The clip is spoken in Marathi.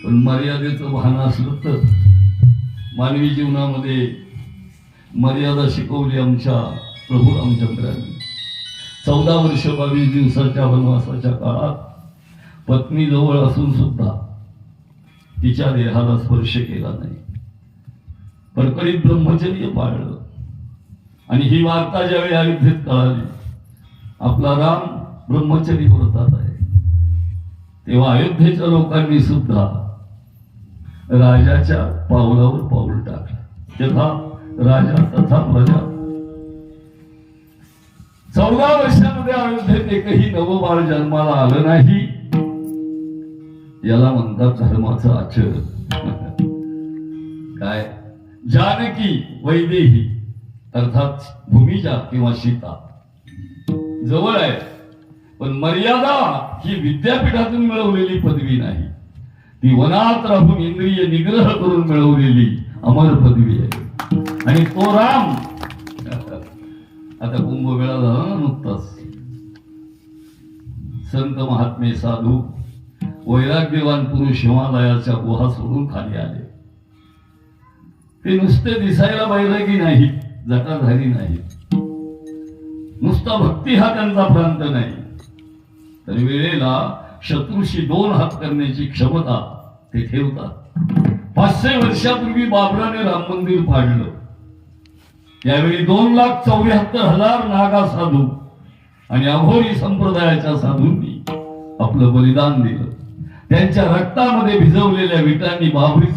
पण मर्यादेचं भान असलं तर मानवी जीवनामध्ये मर्यादा शिकवली आमच्या प्रभू रामचंद्रांनी. 14 वर्ष 22 दिवसाच्या वनवासाच्या काळात पत्नी जवळ असून सुद्धा तिच्या देहाला स्पर्श केला नाही. कडकडीत ब्रह्मचर्य पाळलं. आणि ही वार्ता ज्यावेळी अयोध्येत कळाली, आपला राम ब्रह्मचर्य व्रतात आहे, तेव्हा अयोध्येच्या लोकांनी सुद्धा राजाच्या पावलावर पाऊल टाकलं. तेव्हा राजा तथा प्रजा. 14 वर्षामध्ये अयोध्येत एकही नवबाळ जन्माला आलं नाही. याला म्हणतात धर्माचं आचरण. काय? जानकी वैदेही अर्थात भूमिजा किंवा सीता जवळ आहे, पण मर्यादा ही विद्यापीठातून मिळवलेली पदवी नाही, ती वनात राहून इंद्रिय निग्रह करून मिळवलेली अमर पदवी आहे. आणि तो राम आता कुंभमेळा झाला ना नुकताच, संत महात्मे साधू वैराग्यवान पुरुष हिमालयाच्या गुहा सोडून खाली आले. ते नुसते दिसायला वैरागी नाहीत, जटाधारी नाहीत, नुसता भक्ती हा त्यांचा प्रांत नाही, तर वेळेला शत्रूशी 2 हात करण्याची क्षमता ते ठेवतात. 500 वर्षापूर्वी बाबराने राम मंदिर पाडलं, त्यावेळी 2,74,000 नागा साधू आणि अघोरी संप्रदायाच्या साधूंनी आपलं बलिदान दिलं. त्यांच्या रक्तामध्ये भिजवलेल्या विटांनी बाबरीचं